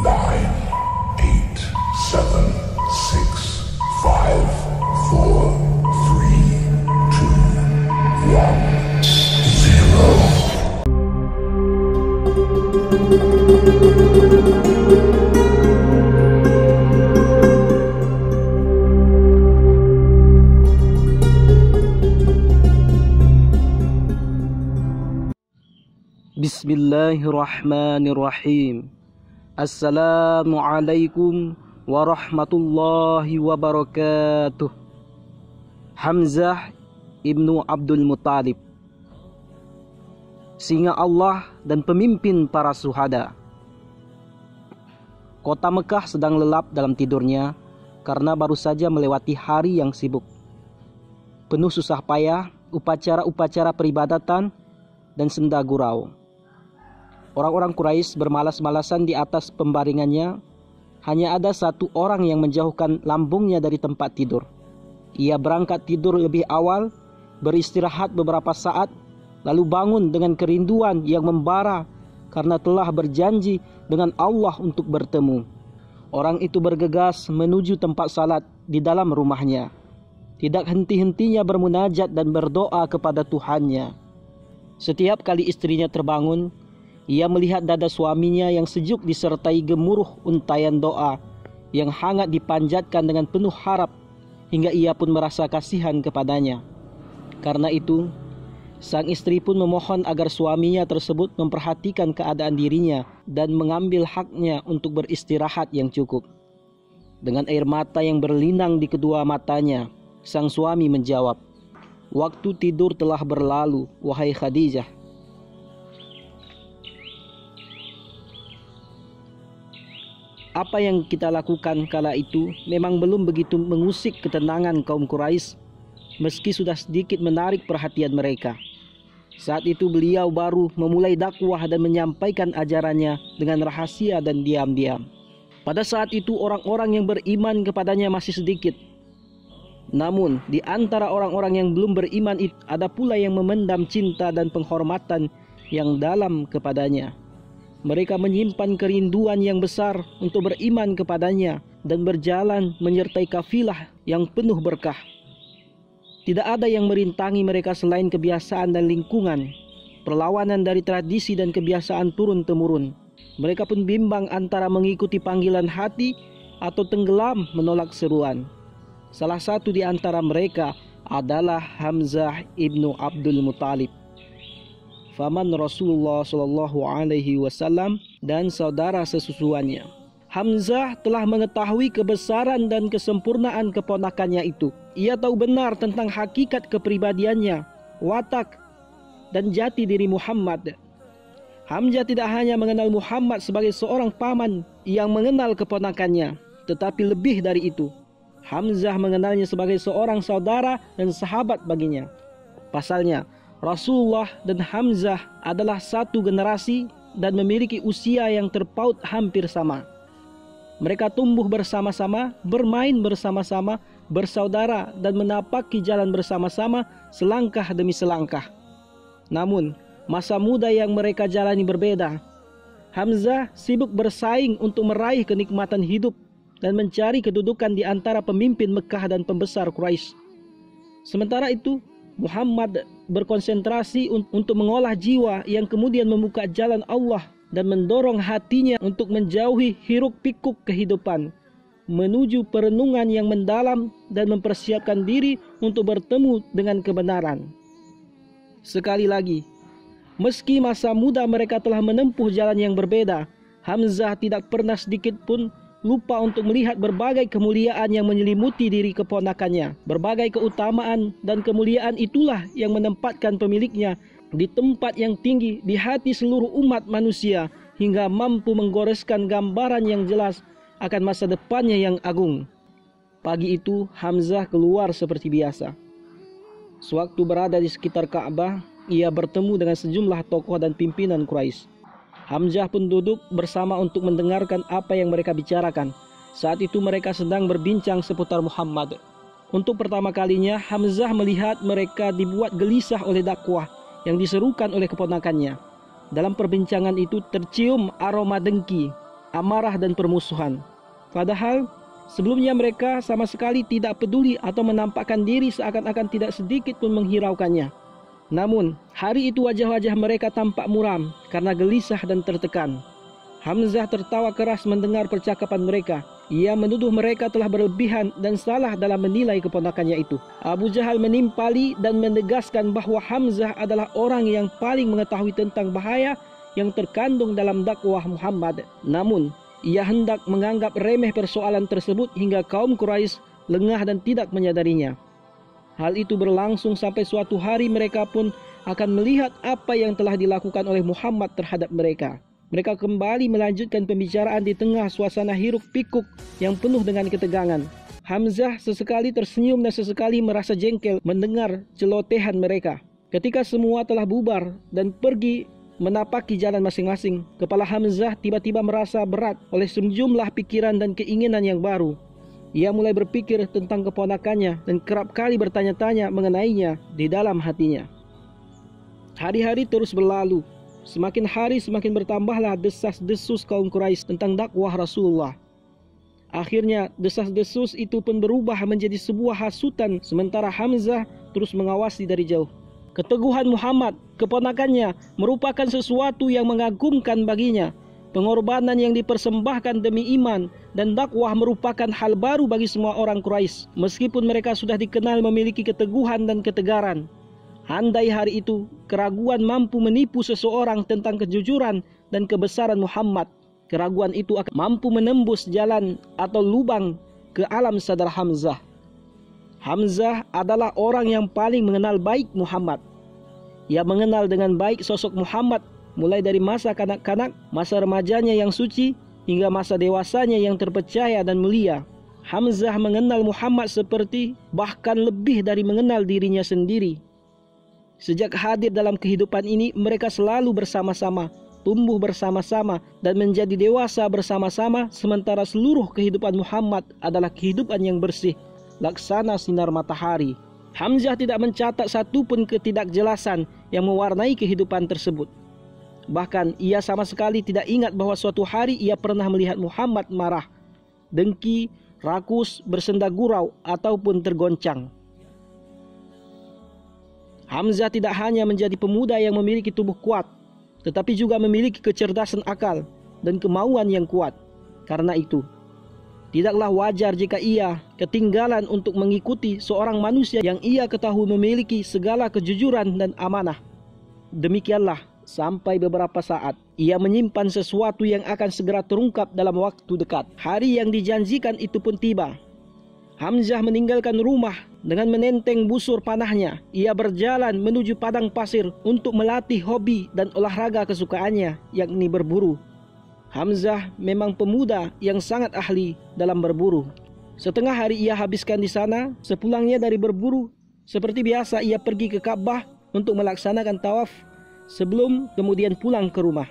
9, 8, 7, 6, 5, 4, 3, 2, 1, 0. Bismillahirrahmanirrahim. Assalamualaikum warahmatullahi wabarakatuh. Hamzah ibnu Abdul Muttalib, singa Allah dan pemimpin para syuhada. Kota Mekah sedang lelap dalam tidurnya karena baru saja melewati hari yang sibuk, penuh susah payah, upacara-upacara peribadatan dan senda gurau. Orang-orang Quraisy bermalas-malasan di atas pembaringannya. Hanya ada satu orang yang menjauhkan lambungnya dari tempat tidur. Ia berangkat tidur lebih awal, beristirahat beberapa saat, lalu bangun dengan kerinduan yang membara karena telah berjanji dengan Allah untuk bertemu. Orang itu bergegas menuju tempat salat di dalam rumahnya. Tidak henti-hentinya bermunajat dan berdoa kepada Tuhannya. Setiap kali istrinya terbangun, ia melihat dada suaminya yang sejuk disertai gemuruh untayan doa yang hangat dipanjatkan dengan penuh harap, hingga ia pun merasa kasihan kepadanya. Karena itu, sang istri pun memohon agar suaminya tersebut memperhatikan keadaan dirinya dan mengambil haknya untuk beristirahat yang cukup. Dengan air mata yang berlinang di kedua matanya, sang suami menjawab, "Waktu tidur telah berlalu, wahai Khadijah." Apa yang kita lakukan kala itu memang belum begitu mengusik ketenangan kaum Quraisy, meski sudah sedikit menarik perhatian mereka. Saat itu beliau baru memulai dakwah dan menyampaikan ajarannya dengan rahasia dan diam-diam. Pada saat itu orang-orang yang beriman kepadanya masih sedikit. Namun di antara orang-orang yang belum beriman itu ada pula yang memendam cinta dan penghormatan yang dalam kepadanya. Mereka menyimpan kerinduan yang besar untuk beriman kepadanya dan berjalan menyertai kafilah yang penuh berkah. Tidak ada yang merintangi mereka selain kebiasaan dan lingkungan, perlawanan dari tradisi dan kebiasaan turun-temurun. Mereka pun bimbang antara mengikuti panggilan hati atau tenggelam menolak seruan. Salah satu di antara mereka adalah Hamzah ibnu Abdul Muttalib, paman Rasulullah Shallallahu Alaihi Wasallam dan saudara sesusuannya. Hamzah telah mengetahui kebesaran dan kesempurnaan keponakannya itu. Ia tahu benar tentang hakikat kepribadiannya, watak, dan jati diri Muhammad. Hamzah tidak hanya mengenal Muhammad sebagai seorang paman yang mengenal keponakannya, tetapi lebih dari itu, Hamzah mengenalnya sebagai seorang saudara dan sahabat baginya. Pasalnya, Rasulullah dan Hamzah adalah satu generasi dan memiliki usia yang terpaut hampir sama. Mereka tumbuh bersama-sama, bermain bersama-sama, bersaudara dan menapaki jalan bersama-sama selangkah demi selangkah. Namun, masa muda yang mereka jalani berbeda. Hamzah sibuk bersaing untuk meraih kenikmatan hidup dan mencari kedudukan di antara pemimpin Mekah dan pembesar Quraisy. Sementara itu, Muhammad berkonsentrasi untuk mengolah jiwa yang kemudian membuka jalan Allah dan mendorong hatinya untuk menjauhi hiruk-pikuk kehidupan, menuju perenungan yang mendalam dan mempersiapkan diri untuk bertemu dengan kebenaran. Sekali lagi, meski masa muda mereka telah menempuh jalan yang berbeda, Hamzah tidak pernah sedikit pun lupa untuk melihat berbagai kemuliaan yang menyelimuti diri keponakannya. Berbagai keutamaan dan kemuliaan itulah yang menempatkan pemiliknya di tempat yang tinggi di hati seluruh umat manusia, hingga mampu menggoreskan gambaran yang jelas akan masa depannya yang agung. Pagi itu Hamzah keluar seperti biasa. Sewaktu berada di sekitar Ka'bah, ia bertemu dengan sejumlah tokoh dan pimpinan Quraisy. Hamzah pun duduk bersama untuk mendengarkan apa yang mereka bicarakan. Saat itu mereka sedang berbincang seputar Muhammad. Untuk pertama kalinya Hamzah melihat mereka dibuat gelisah oleh dakwah yang diserukan oleh keponakannya. Dalam perbincangan itu tercium aroma dengki. amarah dan permusuhan. Padahal sebelumnya mereka sama sekali tidak peduli atau menampakkan diri seakan-akan tidak sedikit pun menghiraukannya. Namun, hari itu wajah-wajah mereka tampak muram karena gelisah dan tertekan. Hamzah tertawa keras mendengar percakapan mereka. Ia menuduh mereka telah berlebihan dan salah dalam menilai keponakannya itu. Abu Jahal menimpali dan menegaskan bahwa Hamzah adalah orang yang paling mengetahui tentang bahaya yang terkandung dalam dakwah Muhammad. Namun, ia hendak menganggap remeh persoalan tersebut hingga kaum Quraisy lengah dan tidak menyadarinya. Hal itu berlangsung sampai suatu hari mereka pun akan melihat apa yang telah dilakukan oleh Muhammad terhadap mereka. Mereka kembali melanjutkan pembicaraan di tengah suasana hiruk pikuk yang penuh dengan ketegangan. Hamzah sesekali tersenyum dan sesekali merasa jengkel mendengar celotehan mereka. Ketika semua telah bubar dan pergi menapaki jalan masing-masing, kepala Hamzah tiba-tiba merasa berat oleh sejumlah pikiran dan keinginan yang baru. Ia mulai berpikir tentang keponakannya dan kerap kali bertanya-tanya mengenainya di dalam hatinya. Hari-hari terus berlalu. Semakin hari semakin bertambahlah desas-desus kaum Quraisy tentang dakwah Rasulullah. Akhirnya desas-desus itu pun berubah menjadi sebuah hasutan sementara Hamzah terus mengawasi dari jauh. Keteguhan Muhammad, keponakannya, merupakan sesuatu yang mengagumkan baginya. Pengorbanan yang dipersembahkan demi iman dan dakwah merupakan hal baru bagi semua orang Quraisy, meskipun mereka sudah dikenal memiliki keteguhan dan ketegaran. Andai hari itu keraguan mampu menipu seseorang tentang kejujuran dan kebesaran Muhammad, keraguan itu akan mampu menembus jalan atau lubang ke alam sadar Hamzah. Hamzah adalah orang yang paling mengenal baik Muhammad. Ia mengenal dengan baik sosok Muhammad mulai dari masa kanak-kanak, masa remajanya yang suci, hingga masa dewasanya yang terpercaya dan mulia. Hamzah mengenal Muhammad seperti bahkan lebih dari mengenal dirinya sendiri. Sejak hadir dalam kehidupan ini, mereka selalu bersama-sama, tumbuh bersama-sama, dan menjadi dewasa bersama-sama, sementara seluruh kehidupan Muhammad adalah kehidupan yang bersih, laksana sinar matahari. Hamzah tidak mencatat satupun ketidakjelasan yang mewarnai kehidupan tersebut. Bahkan ia sama sekali tidak ingat bahwa suatu hari ia pernah melihat Muhammad marah, dengki, rakus, bersenda gurau, ataupun tergoncang. Hamzah tidak hanya menjadi pemuda yang memiliki tubuh kuat, tetapi juga memiliki kecerdasan akal dan kemauan yang kuat. Karena itu, tidaklah wajar jika ia ketinggalan untuk mengikuti seorang manusia yang ia ketahui memiliki segala kejujuran dan amanah. Demikianlah, sampai beberapa saat, ia menyimpan sesuatu yang akan segera terungkap dalam waktu dekat. Hari yang dijanjikan itu pun tiba. Hamzah meninggalkan rumah dengan menenteng busur panahnya. Ia berjalan menuju padang pasir untuk melatih hobi dan olahraga kesukaannya, yakni berburu. Hamzah memang pemuda yang sangat ahli dalam berburu. Setengah hari ia habiskan di sana. Sepulangnya dari berburu, seperti biasa ia pergi ke Ka'bah untuk melaksanakan tawaf sebelum kemudian pulang ke rumah.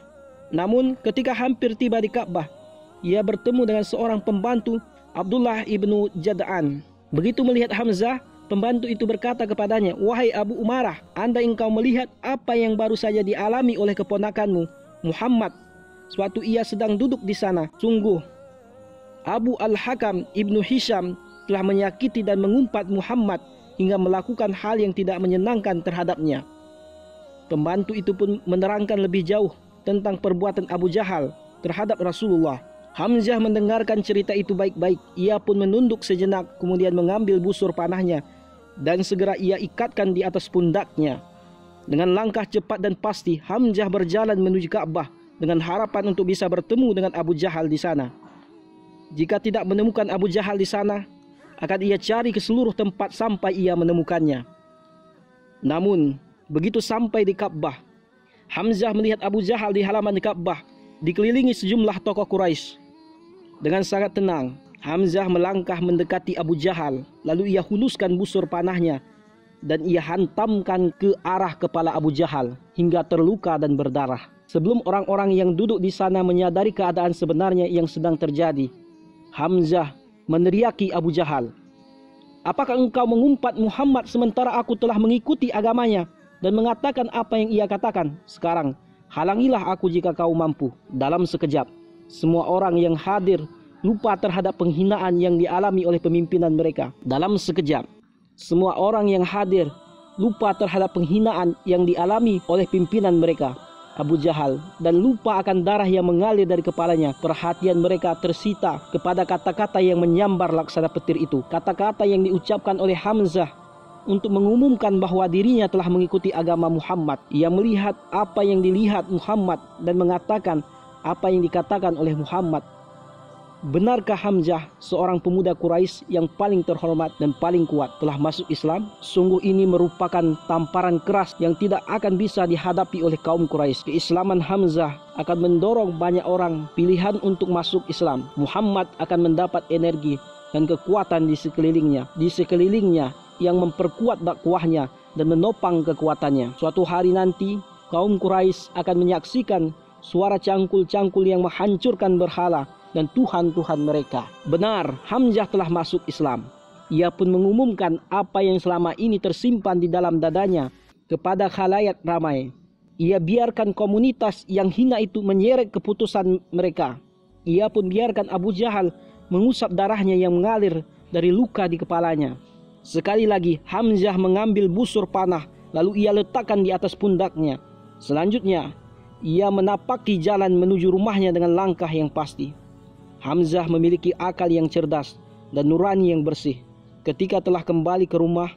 Namun ketika hampir tiba di Ka'bah, ia bertemu dengan seorang pembantu, Abdullah ibnu Jad'an. Begitu melihat Hamzah, pembantu itu berkata kepadanya, "Wahai Abu Umarah, andai engkau melihat apa yang baru saja dialami oleh keponakanmu, Muhammad, sewaktu ia sedang duduk di sana. Sungguh, Abu Al-Hakam ibnu Hisham telah menyakiti dan mengumpat Muhammad hingga melakukan hal yang tidak menyenangkan terhadapnya." Pembantu itu pun menerangkan lebih jauh tentang perbuatan Abu Jahal terhadap Rasulullah. Hamzah mendengarkan cerita itu baik-baik. Ia pun menunduk sejenak, kemudian mengambil busur panahnya dan segera ia ikatkan di atas pundaknya. Dengan langkah cepat dan pasti, Hamzah berjalan menuju Ka'bah dengan harapan untuk bisa bertemu dengan Abu Jahal di sana. Jika tidak menemukan Abu Jahal di sana, akan ia cari ke seluruh tempat sampai ia menemukannya. Namun, begitu sampai di Ka'bah, Hamzah melihat Abu Jahal di halaman Ka'bah, dikelilingi sejumlah tokoh Quraisy. Dengan sangat tenang, Hamzah melangkah mendekati Abu Jahal, lalu ia huluskan busur panahnya dan ia hantamkan ke arah kepala Abu Jahal hingga terluka dan berdarah. Sebelum orang-orang yang duduk di sana menyadari keadaan sebenarnya yang sedang terjadi, Hamzah meneriaki Abu Jahal, "Apakah engkau mengumpat Muhammad sementara aku telah mengikuti agamanya dan mengatakan apa yang ia katakan? Sekarang halangilah aku jika kau mampu." Dalam sekejap, Semua orang yang hadir lupa terhadap penghinaan yang dialami oleh pemimpinan mereka. Dalam sekejap, semua orang yang hadir lupa terhadap penghinaan yang dialami oleh pimpinan mereka, Abu Jahal, dan lupa akan darah yang mengalir dari kepalanya. Perhatian mereka tersita kepada kata-kata yang menyambar laksana petir itu. Kata-kata yang diucapkan oleh Hamzah untuk mengumumkan bahwa dirinya telah mengikuti agama Muhammad. Ia melihat apa yang dilihat Muhammad dan mengatakan apa yang dikatakan oleh Muhammad. Benarkah Hamzah, seorang pemuda Quraisy yang paling terhormat dan paling kuat, telah masuk Islam? Sungguh ini merupakan tamparan keras yang tidak akan bisa dihadapi oleh kaum Quraisy. Keislaman Hamzah akan mendorong banyak orang pilihan untuk masuk Islam. Muhammad akan mendapat energi dan kekuatan di sekelilingnya yang memperkuat dakwahnya dan menopang kekuatannya. Suatu hari nanti, kaum Quraisy akan menyaksikan suara cangkul-cangkul yang menghancurkan berhala dan Tuhan-Tuhan mereka. Benar, Hamzah telah masuk Islam. Ia pun mengumumkan apa yang selama ini tersimpan di dalam dadanya kepada khalayak ramai. Ia biarkan komunitas yang hina itu menyeret keputusan mereka. Ia pun biarkan Abu Jahal mengusap darahnya yang mengalir dari luka di kepalanya. Sekali lagi Hamzah mengambil busur panah, lalu ia letakkan di atas pundaknya. Selanjutnya, ia menapaki jalan menuju rumahnya dengan langkah yang pasti. Hamzah memiliki akal yang cerdas dan nurani yang bersih. Ketika telah kembali ke rumah,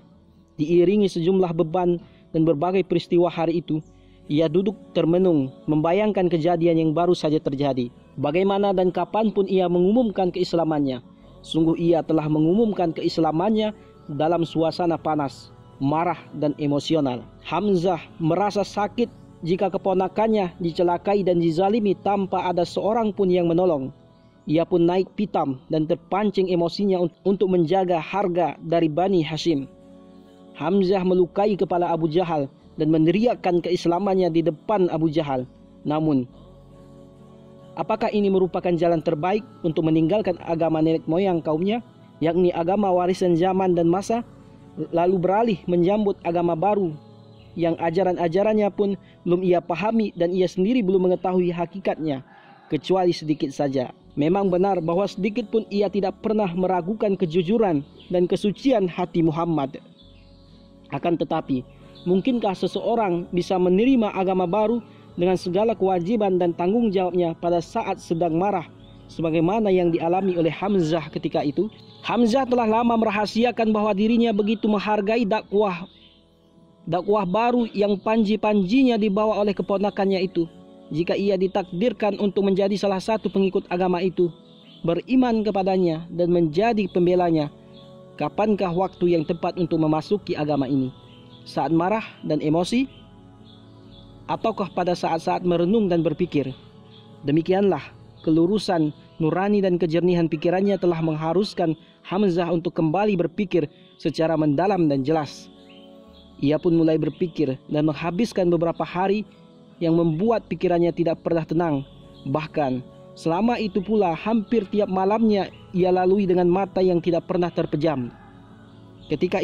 diiringi sejumlah beban dan berbagai peristiwa hari itu, ia duduk termenung, membayangkan kejadian yang baru saja terjadi. Bagaimana dan kapanpun ia mengumumkan keislamannya. Sungguh ia telah mengumumkan keislamannya dalam suasana panas, marah dan emosional. Hamzah merasa sakit jika keponakannya dicelakai dan dizalimi tanpa ada seorang pun yang menolong. Ia pun naik pitam dan terpancing emosinya untuk menjaga harga dari Bani Hashim. Hamzah melukai kepala Abu Jahal dan meneriakkan keislamannya di depan Abu Jahal. Namun, apakah ini merupakan jalan terbaik untuk meninggalkan agama nenek moyang kaumnya, yakni agama warisan zaman dan masa, lalu beralih menyambut agama baru yang ajaran-ajarannya pun belum ia pahami dan ia sendiri belum mengetahui hakikatnya, kecuali sedikit saja. Memang benar bahwa sedikit pun ia tidak pernah meragukan kejujuran dan kesucian hati Muhammad. Akan tetapi, mungkinkah seseorang bisa menerima agama baru dengan segala kewajiban dan tanggung jawabnya pada saat sedang marah, sebagaimana yang dialami oleh Hamzah ketika itu? Hamzah telah lama merahasiakan bahwa dirinya begitu menghargai dakwah baru yang panji-panjinya dibawa oleh keponakannya itu. Jika ia ditakdirkan untuk menjadi salah satu pengikut agama itu, beriman kepadanya dan menjadi pembelanya, kapankah waktu yang tepat untuk memasuki agama ini? Saat marah dan emosi? Ataukah pada saat-saat merenung dan berpikir? Demikianlah kelurusan nurani dan kejernihan pikirannya telah mengharuskan Hamzah untuk kembali berpikir secara mendalam dan jelas. Ia pun mulai berpikir dan menghabiskan beberapa hari yang membuat pikirannya tidak pernah tenang. Bahkan selama itu pula hampir tiap malamnya ia lalui dengan mata yang tidak pernah terpejam. Ketika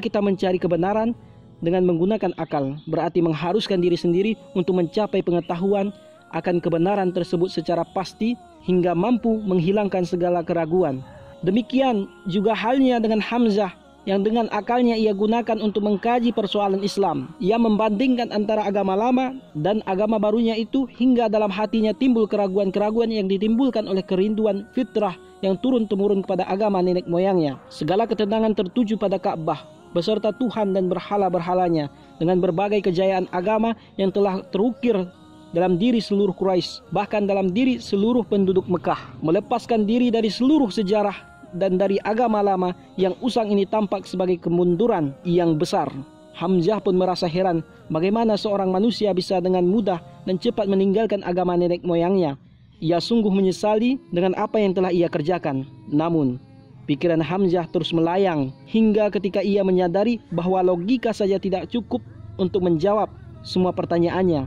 kita mencari kebenaran dengan menggunakan akal, berarti mengharuskan diri sendiri untuk mencapai pengetahuan akan kebenaran tersebut secara pasti hingga mampu menghilangkan segala keraguan. Demikian juga halnya dengan Hamzah yang dengan akalnya ia gunakan untuk mengkaji persoalan Islam. Ia membandingkan antara agama lama dan agama barunya itu hingga dalam hatinya timbul keraguan-keraguan yang ditimbulkan oleh kerinduan fitrah yang turun-temurun kepada agama nenek moyangnya. Segala ketenangan tertuju pada Ka'bah beserta Tuhan dan berhala-berhalanya dengan berbagai kejayaan agama yang telah terukir dalam diri seluruh Quraisy, bahkan dalam diri seluruh penduduk Mekah. Melepaskan diri dari seluruh sejarah dan dari agama lama yang usang ini tampak sebagai kemunduran yang besar. Hamzah pun merasa heran bagaimana seorang manusia bisa dengan mudah dan cepat meninggalkan agama nenek moyangnya. Ia sungguh menyesali dengan apa yang telah ia kerjakan. Namun, pikiran Hamzah terus melayang hingga ketika ia menyadari bahwa logika saja tidak cukup untuk menjawab semua pertanyaannya.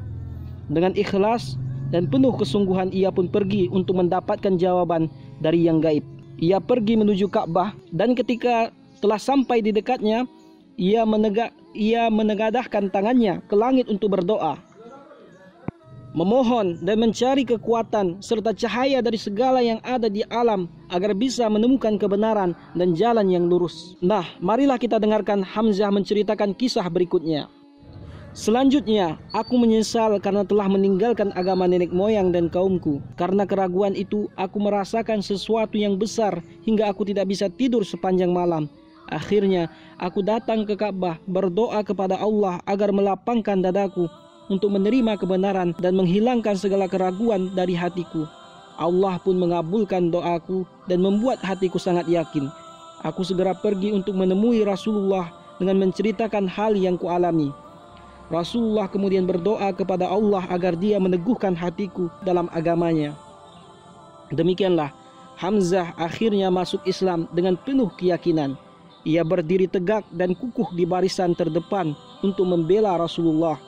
Dengan ikhlas dan penuh kesungguhan ia pun pergi untuk mendapatkan jawaban dari yang gaib. Ia pergi menuju Ka'bah dan ketika telah sampai di dekatnya, ia menegadahkan tangannya ke langit untuk berdoa. memohon dan mencari kekuatan serta cahaya dari segala yang ada di alam agar bisa menemukan kebenaran dan jalan yang lurus. Nah, marilah kita dengarkan Hamzah menceritakan kisah berikutnya. Selanjutnya, aku menyesal karena telah meninggalkan agama nenek moyang dan kaumku. Karena keraguan itu, aku merasakan sesuatu yang besar hingga aku tidak bisa tidur sepanjang malam. Akhirnya, aku datang ke Ka'bah berdoa kepada Allah agar melapangkan dadaku untuk menerima kebenaran dan menghilangkan segala keraguan dari hatiku. Allah pun mengabulkan doaku dan membuat hatiku sangat yakin. Aku segera pergi untuk menemui Rasulullah dengan menceritakan hal yang kualami. Rasulullah kemudian berdoa kepada Allah agar dia meneguhkan hatiku dalam agamanya. Demikianlah, Hamzah akhirnya masuk Islam dengan penuh keyakinan. Ia berdiri tegak dan kukuh di barisan terdepan untuk membela Rasulullah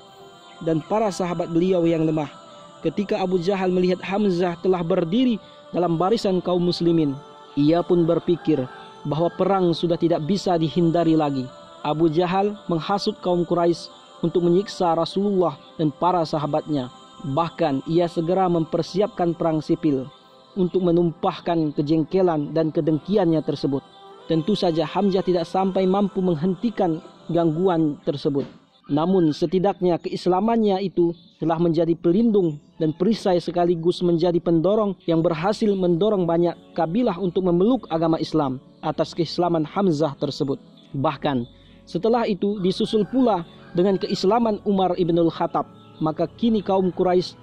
dan para sahabat beliau yang lemah. Ketika Abu Jahal melihat Hamzah telah berdiri dalam barisan kaum muslimin, ia pun berpikir bahwa perang sudah tidak bisa dihindari lagi. Abu Jahal menghasut kaum Quraisy untuk menyiksa Rasulullah dan para sahabatnya. Bahkan ia segera mempersiapkan perang sipil untuk menumpahkan kejengkelan dan kedengkiannya tersebut. Tentu saja Hamzah tidak sampai mampu menghentikan gangguan tersebut. Namun setidaknya keislamannya itu telah menjadi pelindung dan perisai sekaligus menjadi pendorong yang berhasil mendorong banyak kabilah untuk memeluk agama Islam atas keislaman Hamzah tersebut. Bahkan setelah itu disusul pula dengan keislaman Umar ibn al-Khattab. Maka kini kaum Quraisy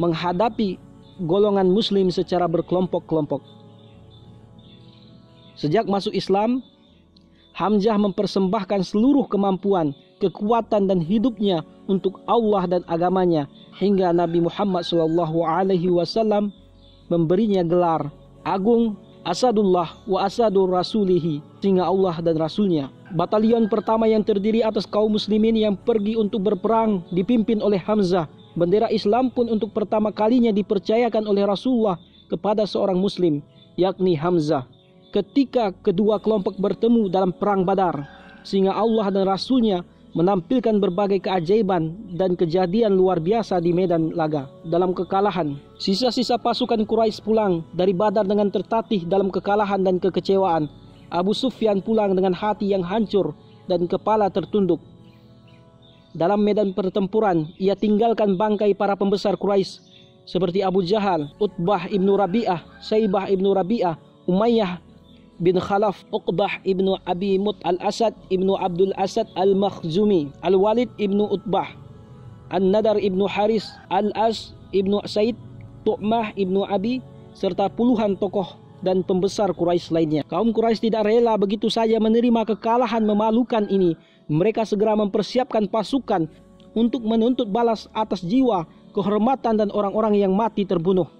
menghadapi golongan muslim secara berkelompok-kelompok. Sejak masuk Islam, Hamzah mempersembahkan seluruh kemampuan, kekuatan dan hidupnya untuk Allah dan agamanya hingga Nabi Muhammad SAW memberinya gelar agung Asadullah wa Asadur Rasulihi, singa Allah dan Rasulnya. Batalion pertama yang terdiri atas kaum muslimin yang pergi untuk berperang dipimpin oleh Hamzah. Bendera Islam pun untuk pertama kalinya dipercayakan oleh Rasulullah kepada seorang muslim, yakni Hamzah. Ketika kedua kelompok bertemu dalam perang Badar, sehingga Allah dan Rasulnya menampilkan berbagai keajaiban dan kejadian luar biasa di medan laga. Dalam kekalahan, sisa-sisa pasukan Quraisy pulang dari Badar dengan tertatih dalam kekalahan dan kekecewaan. Abu Sufyan pulang dengan hati yang hancur dan kepala tertunduk. Dalam medan pertempuran, ia tinggalkan bangkai para pembesar Quraisy seperti Abu Jahal, Utbah ibnu Rabi'ah, Syaibah ibnu Rabi'ah, Umayyah bin Khalaf, Uqbah ibnu Abi Mut, Al-Asad ibnu Abdul Asad Al-Makhzumi, Al-Walid ibnu Utbah, An-Nadar ibnu Haris, Al-As ibnu Said, Tu'mah ibnu Abi, serta puluhan tokoh dan pembesar Quraisy lainnya. Kaum Quraisy tidak rela begitu saja menerima kekalahan memalukan ini. Mereka segera mempersiapkan pasukan untuk menuntut balas atas jiwa, kehormatan dan orang-orang yang mati terbunuh.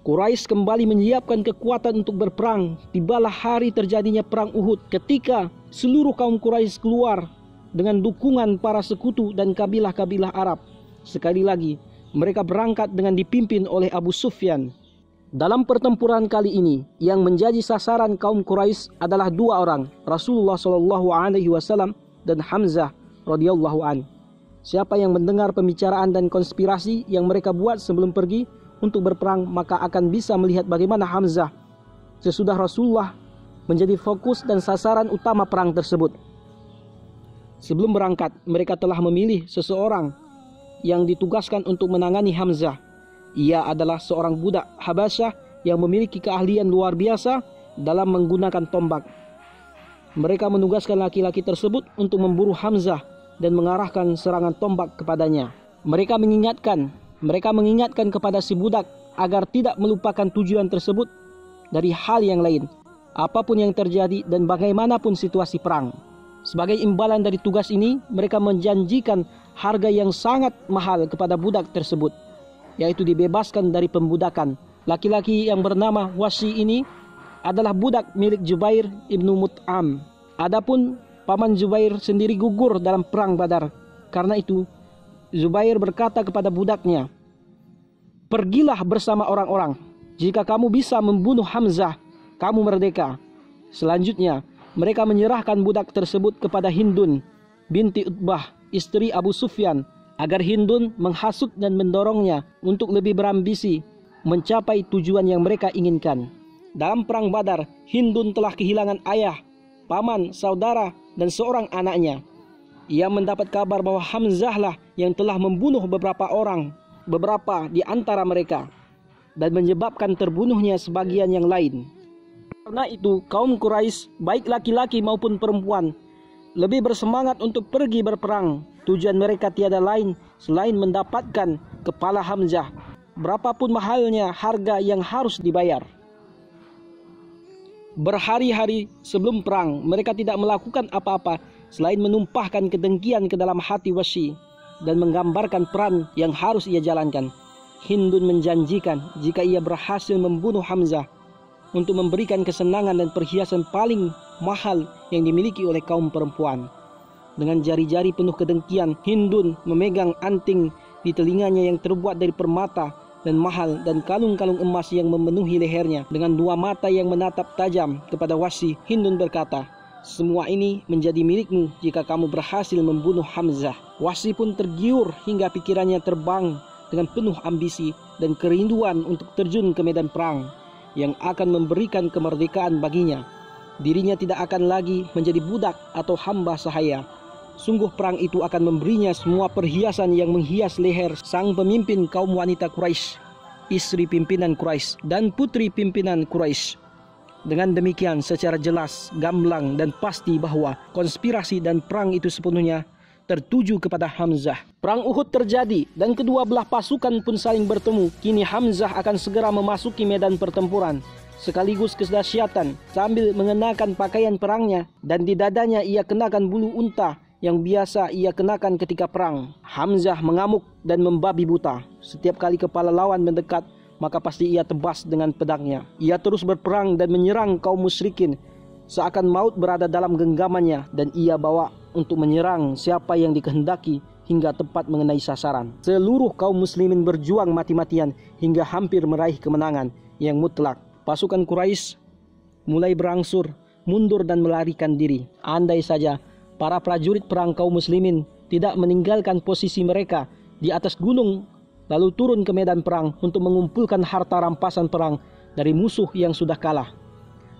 Quraisy kembali menyiapkan kekuatan untuk berperang. Tibalah hari terjadinya perang Uhud ketika seluruh kaum Quraisy keluar dengan dukungan para sekutu dan kabilah-kabilah Arab. Sekali lagi, mereka berangkat dengan dipimpin oleh Abu Sufyan. Dalam pertempuran kali ini, yang menjadi sasaran kaum Quraisy adalah dua orang, Rasulullah SAW dan Hamzah radhiyallahu an. Siapa yang mendengar pembicaraan dan konspirasi yang mereka buat sebelum pergi untuk berperang, maka akan bisa melihat bagaimana Hamzah sesudah Rasulullah menjadi fokus dan sasaran utama perang tersebut. Sebelum berangkat, mereka telah memilih seseorang yang ditugaskan untuk menangani Hamzah. Ia adalah seorang budak Habasyah yang memiliki keahlian luar biasa dalam menggunakan tombak. Mereka menugaskan laki-laki tersebut untuk memburu Hamzah dan mengarahkan serangan tombak kepadanya. Mereka mengingatkan kepada si budak agar tidak melupakan tujuan tersebut dari hal yang lain, apapun yang terjadi dan bagaimanapun situasi perang. Sebagai imbalan dari tugas ini, mereka menjanjikan harga yang sangat mahal kepada budak tersebut, yaitu dibebaskan dari pembudakan. Laki-laki yang bernama Wasi ini adalah budak milik Jubair ibnu Mut'am. Adapun paman Jubair sendiri gugur dalam perang Badar. Karena itu, Zubair berkata kepada budaknya, "Pergilah bersama orang-orang. Jika kamu bisa membunuh Hamzah, kamu merdeka." Selanjutnya, mereka menyerahkan budak tersebut kepada Hindun binti Utbah, istri Abu Sufyan, agar Hindun menghasut dan mendorongnya untuk lebih berambisi mencapai tujuan yang mereka inginkan. Dalam perang Badar, Hindun telah kehilangan ayah, paman, saudara, dan seorang anaknya. Ia mendapat kabar bahwa Hamzah lah yang telah membunuh beberapa di antara mereka, dan menyebabkan terbunuhnya sebagian yang lain. Karena itu, kaum Quraisy, baik laki-laki maupun perempuan, lebih bersemangat untuk pergi berperang. Tujuan mereka tiada lain selain mendapatkan kepala Hamzah, berapapun mahalnya harga yang harus dibayar. Berhari-hari sebelum perang, mereka tidak melakukan apa-apa selain menumpahkan kedengkian ke dalam hati Wahsy dan menggambarkan peran yang harus ia jalankan. Hindun menjanjikan jika ia berhasil membunuh Hamzah untuk memberikan kesenangan dan perhiasan paling mahal yang dimiliki oleh kaum perempuan. Dengan jari-jari penuh kedengkian, Hindun memegang anting di telinganya yang terbuat dari permata dan mahal, dan kalung-kalung emas yang memenuhi lehernya. Dengan dua mata yang menatap tajam kepada Wahsy, Hindun berkata, "Semua ini menjadi milikmu jika kamu berhasil membunuh Hamzah." Wahsy pun tergiur hingga pikirannya terbang dengan penuh ambisi dan kerinduan untuk terjun ke medan perang yang akan memberikan kemerdekaan baginya. Dirinya tidak akan lagi menjadi budak atau hamba sahaya. Sungguh perang itu akan memberinya semua perhiasan yang menghias leher sang pemimpin kaum wanita Quraisy, istri pimpinan Quraisy dan putri pimpinan Quraisy. Dengan demikian secara jelas, gamblang dan pasti bahwa konspirasi dan perang itu sepenuhnya tertuju kepada Hamzah. Perang Uhud terjadi dan kedua belah pasukan pun saling bertemu. Kini Hamzah akan segera memasuki medan pertempuran sekaligus kedahsyatan sambil mengenakan pakaian perangnya, dan di dadanya ia kenakan bulu unta yang biasa ia kenakan ketika perang. Hamzah mengamuk dan membabi buta. Setiap kali kepala lawan mendekat, maka pasti ia tebas dengan pedangnya. Ia terus berperang dan menyerang kaum musyrikin seakan maut berada dalam genggamannya, dan ia bawa untuk menyerang siapa yang dikehendaki hingga tepat mengenai sasaran. Seluruh kaum muslimin berjuang mati-matian hingga hampir meraih kemenangan yang mutlak. Pasukan Quraisy mulai berangsur mundur dan melarikan diri. Andai saja para prajurit perang kaum muslimin tidak meninggalkan posisi mereka di atas gunung lalu turun ke medan perang untuk mengumpulkan harta rampasan perang dari musuh yang sudah kalah.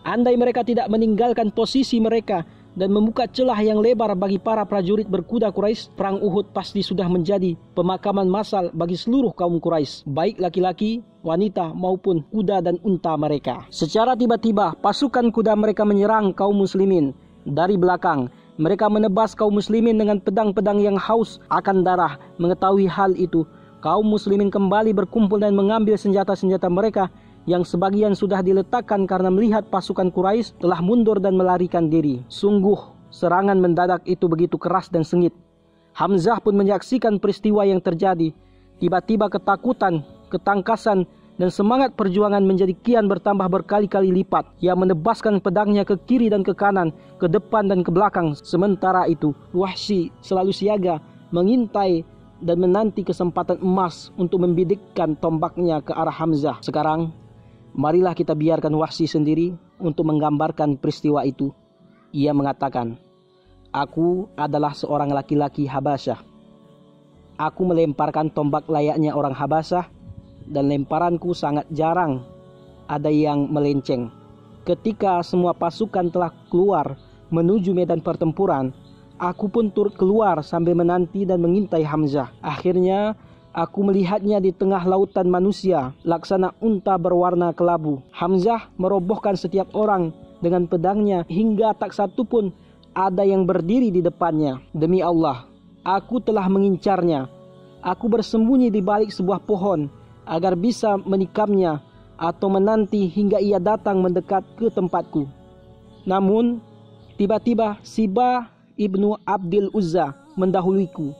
Andai mereka tidak meninggalkan posisi mereka dan membuka celah yang lebar bagi para prajurit berkuda Quraisy, perang Uhud pasti sudah menjadi pemakaman massal bagi seluruh kaum Quraisy, baik laki-laki, wanita maupun kuda dan unta mereka. Secara tiba-tiba pasukan kuda mereka menyerang kaum muslimin dari belakang. Mereka menebas kaum muslimin dengan pedang-pedang yang haus akan darah. Mengetahui hal itu, kaum muslimin kembali berkumpul dan mengambil senjata-senjata mereka yang sebagian sudah diletakkan karena melihat pasukan Quraisy telah mundur dan melarikan diri. Sungguh serangan mendadak itu begitu keras dan sengit. Hamzah pun menyaksikan peristiwa yang terjadi. Tiba-tiba ketakutan, ketangkasan, dan semangat perjuangan menjadi kian bertambah berkali-kali lipat. Ia menebaskan pedangnya ke kiri dan ke kanan, ke depan dan ke belakang. Sementara itu, Wahsy selalu siaga, mengintai dan menanti kesempatan emas untuk membidikkan tombaknya ke arah Hamzah. Sekarang, marilah kita biarkan Wahsy sendiri untuk menggambarkan peristiwa itu. Ia mengatakan, "Aku adalah seorang laki-laki Habasyah. Aku melemparkan tombak layaknya orang Habasyah, dan lemparanku sangat jarang ada yang melenceng. Ketika semua pasukan telah keluar menuju medan pertempuran, aku pun turut keluar sambil menanti dan mengintai Hamzah. Akhirnya aku melihatnya di tengah lautan manusia, laksana unta berwarna kelabu. Hamzah merobohkan setiap orang dengan pedangnya hingga tak satu pun ada yang berdiri di depannya. Demi Allah, aku telah mengincarnya. Aku bersembunyi di balik sebuah pohon agar bisa menikamnya atau menanti hingga ia datang mendekat ke tempatku. Namun, tiba-tiba Siba ibnu Abdil Uzza mendahuluiku.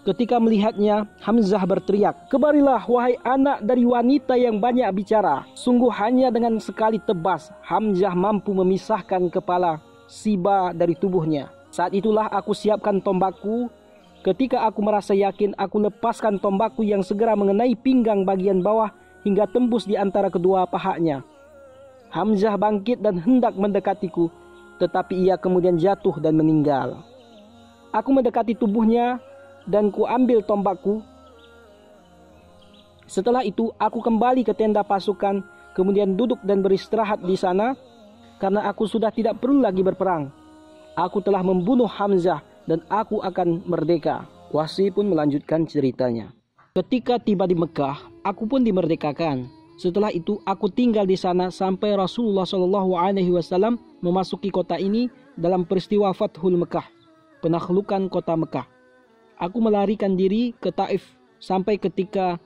Ketika melihatnya, Hamzah berteriak, 'Kemarilah wahai anak dari wanita yang banyak bicara.' Sungguh hanya dengan sekali tebas, Hamzah mampu memisahkan kepala Siba dari tubuhnya. Saat itulah aku siapkan tombakku. Ketika aku merasa yakin, aku lepaskan tombakku yang segera mengenai pinggang bagian bawah hingga tembus di antara kedua pahanya. Hamzah bangkit dan hendak mendekatiku, tetapi ia kemudian jatuh dan meninggal. Aku mendekati tubuhnya, dan kuambil tombakku. Setelah itu aku kembali ke tenda pasukan, kemudian duduk dan beristirahat di sana, karena aku sudah tidak perlu lagi berperang. Aku telah membunuh Hamzah dan aku akan merdeka. Wahsy pun melanjutkan ceritanya. Ketika tiba di Mekah, aku pun dimerdekakan. Setelah itu aku tinggal di sana sampai Rasulullah SAW memasuki kota ini dalam peristiwa Fathul Mekah, penaklukan kota Mekah. Aku melarikan diri ke Taif sampai ketika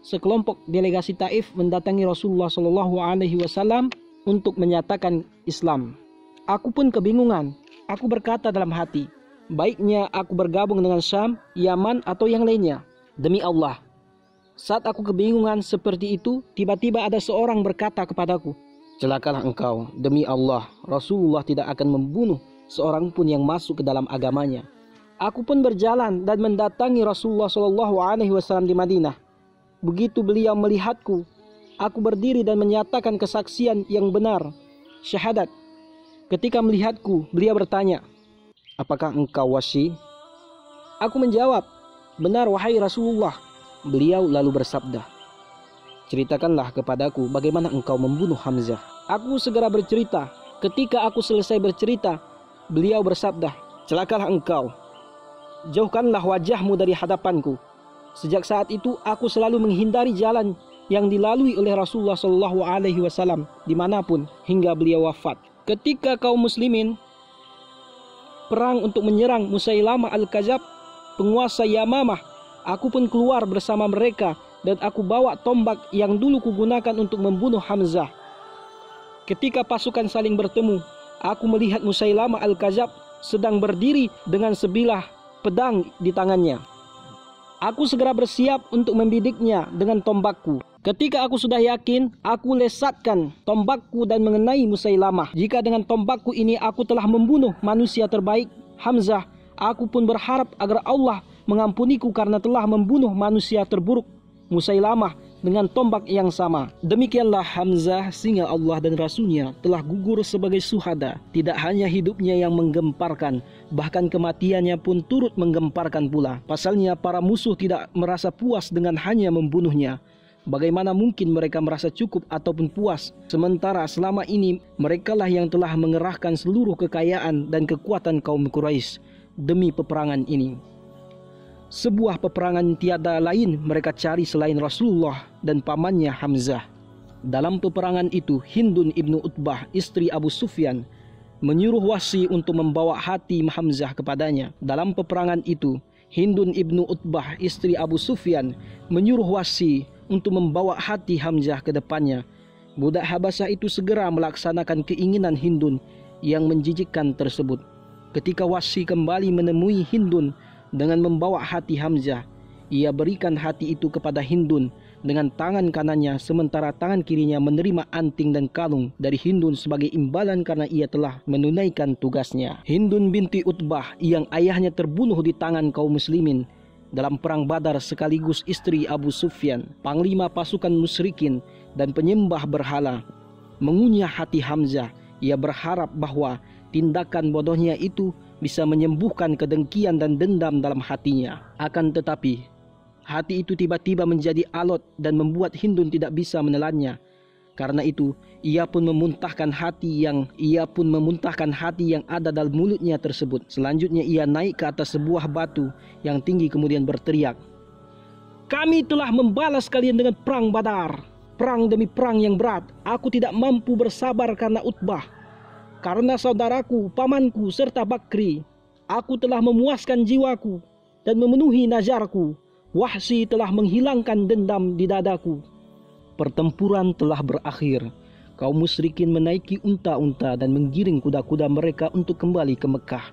sekelompok delegasi Taif mendatangi Rasulullah SAW untuk menyatakan Islam. Aku pun kebingungan. Aku berkata dalam hati, baiknya aku bergabung dengan Syam, Yaman atau yang lainnya. Demi Allah, saat aku kebingungan seperti itu, tiba-tiba ada seorang berkata kepadaku, celakalah engkau, demi Allah, Rasulullah tidak akan membunuh seorang pun yang masuk ke dalam agamanya. Aku pun berjalan dan mendatangi Rasulullah SAW di Madinah. Begitu beliau melihatku, aku berdiri dan menyatakan kesaksian yang benar, syahadat. Ketika melihatku, beliau bertanya, apakah engkau Wahsy? Aku menjawab, benar wahai Rasulullah. Beliau lalu bersabda, ceritakanlah kepadaku bagaimana engkau membunuh Hamzah. Aku segera bercerita. Ketika aku selesai bercerita, beliau bersabda, celakalah engkau, jauhkanlah wajahmu dari hadapanku. Sejak saat itu aku selalu menghindari jalan yang dilalui oleh Rasulullah SAW dimanapun hingga beliau wafat. Ketika kaum muslimin perang untuk menyerang Musailamah Al-Kadzab, penguasa Yamamah, aku pun keluar bersama mereka dan aku bawa tombak yang dulu kugunakan untuk membunuh Hamzah. Ketika pasukan saling bertemu, aku melihat Musailamah Al-Kadzab sedang berdiri dengan sebilah pedang di tangannya. Aku segera bersiap untuk membidiknya dengan tombakku. Ketika aku sudah yakin, aku lesatkan tombakku dan mengenai Musailamah. Jika dengan tombakku ini aku telah membunuh manusia terbaik, Hamzah, aku pun berharap agar Allah mengampuniku karena telah membunuh manusia terburuk, Musailamah, dengan tombak yang sama. Demikianlah Hamzah, sehingga Allah dan Rasulnya telah gugur sebagai syuhada. Tidak hanya hidupnya yang menggemparkan, bahkan kematiannya pun turut menggemparkan pula. Pasalnya para musuh tidak merasa puas dengan hanya membunuhnya. Bagaimana mungkin mereka merasa cukup ataupun puas, sementara selama ini merekalah yang telah mengerahkan seluruh kekayaan dan kekuatan kaum Quraisy demi peperangan ini. Sebuah peperangan tiada lain mereka cari selain Rasulullah dan pamannya Hamzah. Dalam peperangan itu, Hindun ibnu Utbah, istri Abu Sufyan, menyuruh Wahsy untuk membawa hati Hamzah kepadanya. Dalam peperangan itu, Hindun ibnu Utbah, istri Abu Sufyan, menyuruh Wahsy untuk membawa hati Hamzah ke depannya. Budak Habasyah itu segera melaksanakan keinginan Hindun yang menjijikkan tersebut. Ketika Wahsy kembali menemui Hindun dengan membawa hati Hamzah, ia berikan hati itu kepada Hindun dengan tangan kanannya, sementara tangan kirinya menerima anting dan kalung dari Hindun sebagai imbalan karena ia telah menunaikan tugasnya. Hindun binti Utbah yang ayahnya terbunuh di tangan kaum muslimin dalam perang Badar, sekaligus istri Abu Sufyan, panglima pasukan musyrikin dan penyembah berhala, mengunyah hati Hamzah. Ia berharap bahwa tindakan bodohnya itu bisa menyembuhkan kedengkian dan dendam dalam hatinya. Akan tetapi, hati itu tiba-tiba menjadi alot dan membuat Hindun tidak bisa menelannya. Karena itu, ia pun memuntahkan hati yang ada dalam mulutnya tersebut. Selanjutnya ia naik ke atas sebuah batu yang tinggi kemudian berteriak, "Kami telah membalas kalian dengan perang Badar, perang demi perang yang berat. Aku tidak mampu bersabar karena Utbah, karena saudaraku, pamanku, serta Bakri. Aku telah memuaskan jiwaku dan memenuhi nazarku. Wahsy telah menghilangkan dendam di dadaku." Pertempuran telah berakhir. Kaum musyrikin menaiki unta-unta dan menggiring kuda-kuda mereka untuk kembali ke Mekah.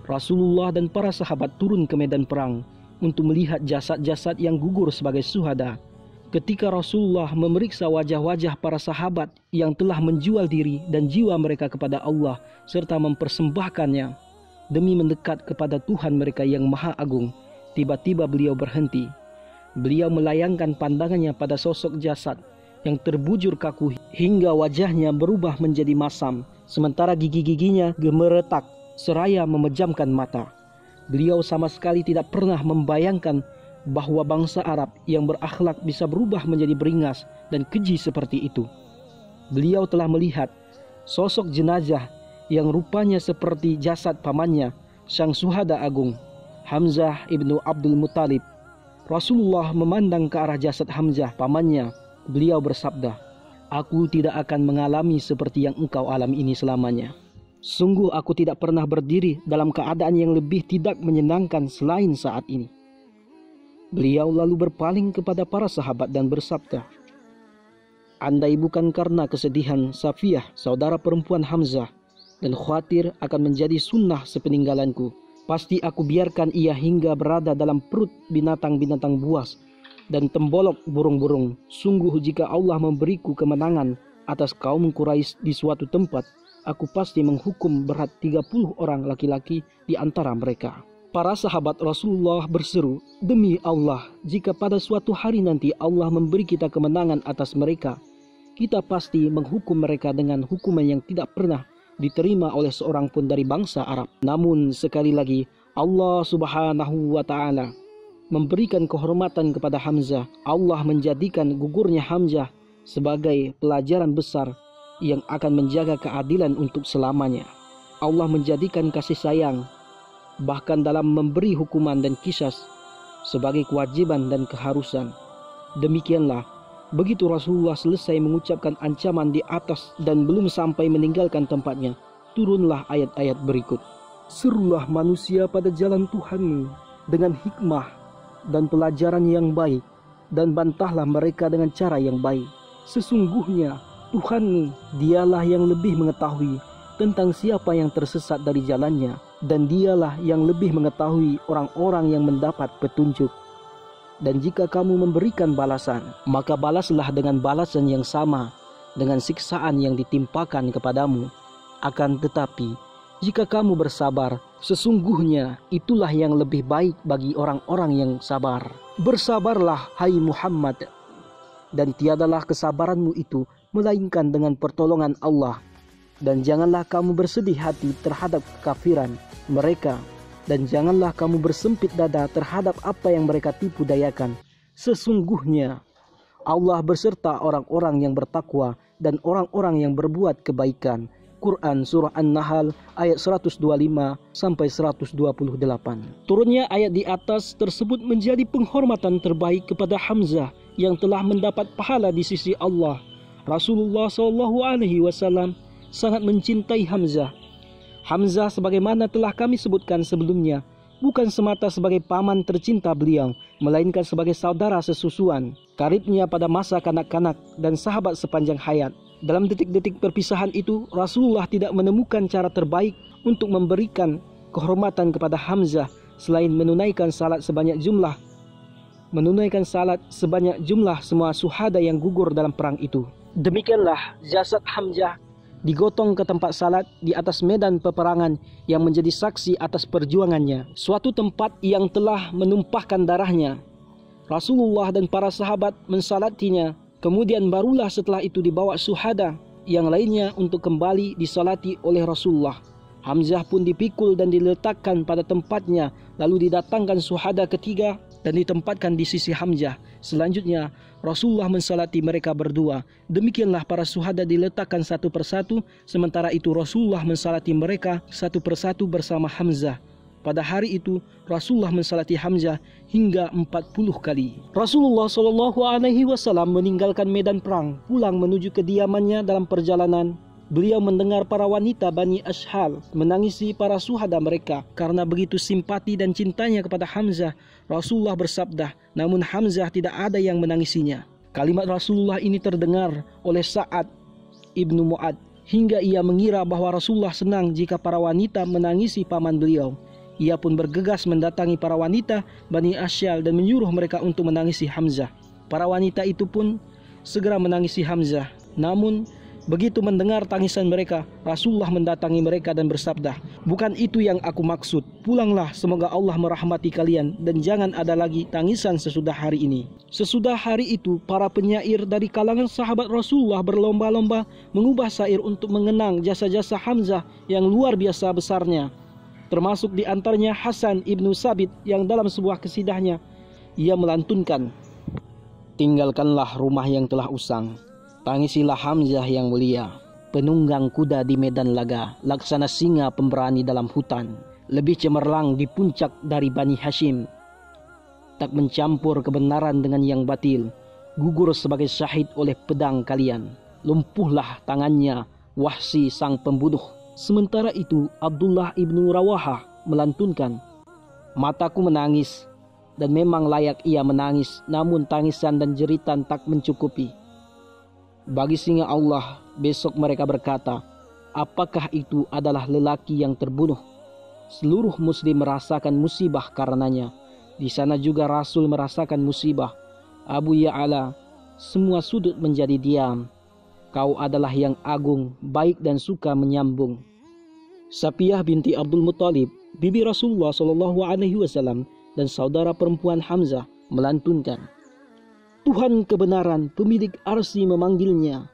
Rasulullah dan para sahabat turun ke medan perang untuk melihat jasad-jasad yang gugur sebagai syuhada. Ketika Rasulullah memeriksa wajah-wajah para sahabat yang telah menjual diri dan jiwa mereka kepada Allah serta mempersembahkannya demi mendekat kepada Tuhan mereka yang Maha Agung, tiba-tiba beliau berhenti. Beliau melayangkan pandangannya pada sosok jasad yang terbujur kaku hingga wajahnya berubah menjadi masam, sementara gigi-giginya gemeretak seraya memejamkan mata. Beliau sama sekali tidak pernah membayangkan bahwa bangsa Arab yang berakhlak bisa berubah menjadi beringas dan keji seperti itu. Beliau telah melihat sosok jenazah yang rupanya seperti jasad pamannya, sang syuhada agung, Hamzah ibnu Abdul Muttalib. Rasulullah memandang ke arah jasad Hamzah pamannya. Beliau bersabda, "Aku tidak akan mengalami seperti yang engkau alami ini selamanya. Sungguh aku tidak pernah berdiri dalam keadaan yang lebih tidak menyenangkan selain saat ini." Beliau lalu berpaling kepada para sahabat dan bersabda, "Andai bukan karena kesedihan Safiyah, saudara perempuan Hamzah, dan khawatir akan menjadi sunnah sepeninggalanku, pasti aku biarkan ia hingga berada dalam perut binatang-binatang buas dan tembolok burung-burung. Sungguh jika Allah memberiku kemenangan atas kaum Quraisy di suatu tempat, aku pasti menghukum berat 30 orang laki-laki di antara mereka." Para sahabat Rasulullah berseru, "Demi Allah, jika pada suatu hari nanti Allah memberi kita kemenangan atas mereka, kita pasti menghukum mereka dengan hukuman yang tidak pernah diterima oleh seorang pun dari bangsa Arab." Namun sekali lagi Allah Subhanahu wa Ta'ala memberikan kehormatan kepada Hamzah. Allah menjadikan gugurnya Hamzah sebagai pelajaran besar yang akan menjaga keadilan untuk selamanya. Allah menjadikan kasih sayang bahkan dalam memberi hukuman dan qisas sebagai kewajiban dan keharusan. Demikianlah, begitu Rasulullah selesai mengucapkan ancaman di atas dan belum sampai meninggalkan tempatnya, turunlah ayat-ayat berikut. "Serulah manusia pada jalan Tuhanmu dengan hikmah dan pelajaran yang baik, dan bantahlah mereka dengan cara yang baik. Sesungguhnya Tuhanmu, dialah yang lebih mengetahui tentang siapa yang tersesat dari jalannya, dan dialah yang lebih mengetahui orang-orang yang mendapat petunjuk. Dan jika kamu memberikan balasan, maka balaslah dengan balasan yang sama dengan siksaan yang ditimpakan kepadamu. Akan tetapi, jika kamu bersabar, sesungguhnya itulah yang lebih baik bagi orang-orang yang sabar. Bersabarlah, hai Muhammad, dan tiadalah kesabaranmu itu melainkan dengan pertolongan Allah. Dan janganlah kamu bersedih hati terhadap kekafiran mereka, dan janganlah kamu bersempit dada terhadap apa yang mereka tipu dayakan. Sesungguhnya Allah beserta orang-orang yang bertakwa dan orang-orang yang berbuat kebaikan." Quran Surah An-Nahl ayat 125 sampai 128. Turunnya ayat di atas tersebut menjadi penghormatan terbaik kepada Hamzah yang telah mendapat pahala di sisi Allah. Rasulullah SAW sangat mencintai Hamzah. Hamzah sebagaimana telah kami sebutkan sebelumnya, bukan semata sebagai paman tercinta beliau, melainkan sebagai saudara sesusuan, karibnya pada masa kanak-kanak dan sahabat sepanjang hayat. Dalam detik-detik perpisahan itu, Rasulullah tidak menemukan cara terbaik untuk memberikan kehormatan kepada Hamzah selain menunaikan salat sebanyak jumlah semua syuhada yang gugur dalam perang itu. Demikianlah jasad Hamzah digotong ke tempat salat di atas medan peperangan yang menjadi saksi atas perjuangannya, suatu tempat yang telah menumpahkan darahnya. Rasulullah dan para sahabat mensalatinya, kemudian barulah setelah itu dibawa syuhada yang lainnya untuk kembali disalati oleh Rasulullah. Hamzah pun dipikul dan diletakkan pada tempatnya, lalu didatangkan syuhada ketiga dan ditempatkan di sisi Hamzah. Selanjutnya Rasulullah mensalati mereka berdua. Demikianlah para syuhada diletakkan satu persatu, sementara itu Rasulullah mensalati mereka satu persatu bersama Hamzah. Pada hari itu Rasulullah mensalati Hamzah hingga 40 kali. Rasulullah SAW meninggalkan medan perang, pulang menuju kediamannya. Dalam perjalanan, beliau mendengar para wanita Bani Ashhal menangisi para syuhada mereka. Karena begitu simpati dan cintanya kepada Hamzah, Rasulullah bersabda, namun Hamzah tidak ada yang menangisinya. Kalimat Rasulullah ini terdengar oleh Sa'ad ibnu Mu'ad, hingga ia mengira bahwa Rasulullah senang jika para wanita menangisi paman beliau. Ia pun bergegas mendatangi para wanita Bani Ashhal dan menyuruh mereka untuk menangisi Hamzah. Para wanita itu pun segera menangisi Hamzah. Namun begitu mendengar tangisan mereka, Rasulullah mendatangi mereka dan bersabda, "Bukan itu yang aku maksud. Pulanglah, semoga Allah merahmati kalian, dan jangan ada lagi tangisan sesudah hari ini." Sesudah hari itu, para penyair dari kalangan sahabat Rasulullah berlomba-lomba mengubah syair untuk mengenang jasa-jasa Hamzah yang luar biasa besarnya. Termasuk di antaranya Hasan ibnu Sabit yang dalam sebuah kesidahnya ia melantunkan, "Tinggalkanlah rumah yang telah usang, tangisilah Hamzah yang mulia, penunggang kuda di medan laga, laksana singa pemberani dalam hutan, lebih cemerlang di puncak dari Bani Hashim, tak mencampur kebenaran dengan yang batil, gugur sebagai syahid oleh pedang kalian, lumpuhlah tangannya Wahsy sang pembunuh." Sementara itu Abdullah ibnu Rawahah melantunkan, "Mataku menangis, dan memang layak ia menangis, namun tangisan dan jeritan tak mencukupi. Bagi singa Allah, besok mereka berkata, apakah itu adalah lelaki yang terbunuh? Seluruh muslim merasakan musibah karenanya. Di sana juga Rasul merasakan musibah. Abu Ya'la, semua sudut menjadi diam. Kau adalah yang agung, baik dan suka menyambung." Safiyah binti Abdul Muttalib, bibi Rasulullah SAW dan saudara perempuan Hamzah melantunkan, "Tuhan kebenaran, pemilik arsy memanggilnya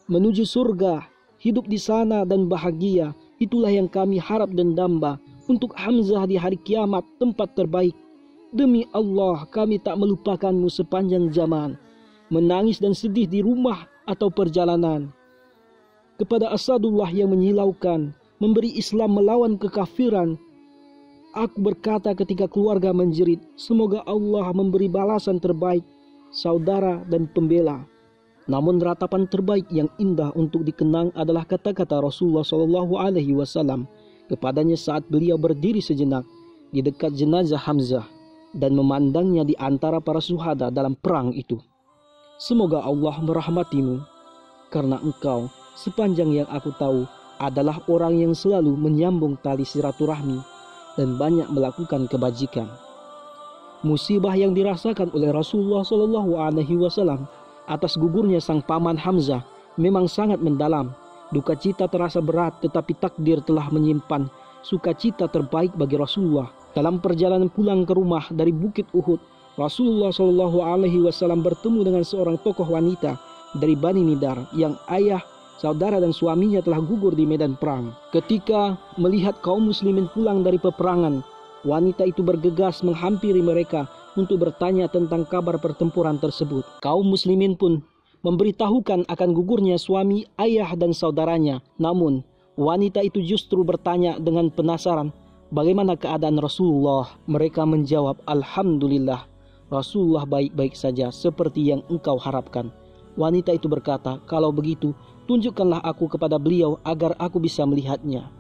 menuju surga, hidup di sana dan bahagia. Itulah yang kami harap dan damba untuk Hamzah di hari kiamat, tempat terbaik. Demi Allah, kami tak melupakanmu sepanjang zaman, menangis dan sedih di rumah atau perjalanan. Kepada Asadullah yang menyilaukan, memberi Islam melawan kekafiran, aku berkata ketika keluarga menjerit, semoga Allah memberi balasan terbaik, saudara dan pembela." Namun ratapan terbaik yang indah untuk dikenang adalah kata-kata Rasulullah SAW kepadanya saat beliau berdiri sejenak di dekat jenazah Hamzah dan memandangnya di antara para syuhada dalam perang itu. "Semoga Allah merahmatimu, karena engkau sepanjang yang aku tahu adalah orang yang selalu menyambung tali silaturahmi dan banyak melakukan kebajikan." Musibah yang dirasakan oleh Rasulullah SAW atas gugurnya sang paman Hamzah memang sangat mendalam. Duka cita terasa berat, tetapi takdir telah menyimpan sukacita terbaik bagi Rasulullah. Dalam perjalanan pulang ke rumah dari Bukit Uhud, Rasulullah SAW bertemu dengan seorang tokoh wanita dari Bani Nidar yang ayah, saudara dan suaminya telah gugur di medan perang. Ketika melihat kaum muslimin pulang dari peperangan, wanita itu bergegas menghampiri mereka untuk bertanya tentang kabar pertempuran tersebut. Kaum muslimin pun memberitahukan akan gugurnya suami, ayah dan saudaranya. Namun wanita itu justru bertanya dengan penasaran, bagaimana keadaan Rasulullah? Mereka menjawab, "Alhamdulillah, Rasulullah baik-baik saja seperti yang engkau harapkan." Wanita itu berkata, "Kalau begitu, tunjukkanlah aku kepada beliau agar aku bisa melihatnya."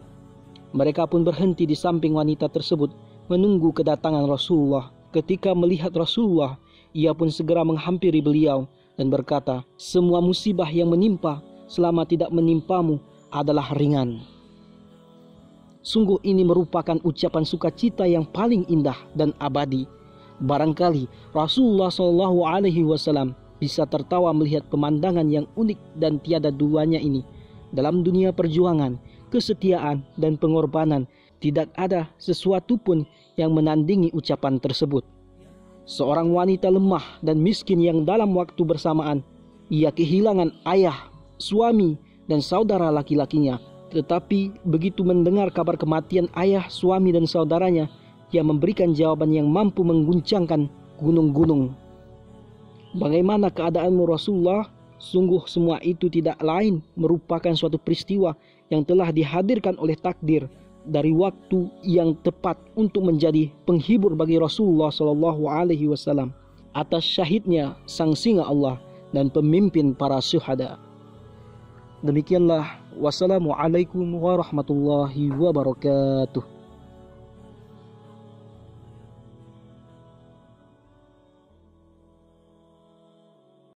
Mereka pun berhenti di samping wanita tersebut menunggu kedatangan Rasulullah. Ketika melihat Rasulullah, ia pun segera menghampiri beliau dan berkata, "Semua musibah yang menimpa selama tidak menimpamu adalah ringan." Sungguh ini merupakan ucapan sukacita yang paling indah dan abadi. Barangkali Rasulullah SAW bisa tertawa melihat pemandangan yang unik dan tiada duanya ini. Dalam dunia perjuangan, kesetiaan dan pengorbanan, tidak ada sesuatu pun yang menandingi ucapan tersebut. Seorang wanita lemah dan miskin yang dalam waktu bersamaan ia kehilangan ayah, suami dan saudara laki-lakinya. Tetapi begitu mendengar kabar kematian ayah, suami dan saudaranya, ia memberikan jawaban yang mampu mengguncangkan gunung-gunung. "Bagaimana keadaanmu Rasulullah?" Sungguh semua itu tidak lain merupakan suatu peristiwa yang telah dihadirkan oleh takdir dari waktu yang tepat untuk menjadi penghibur bagi Rasulullah SAW atas syahidnya sang singa Allah dan pemimpin para syuhada. Demikianlah, wassalamualaikum warahmatullahi wabarakatuh.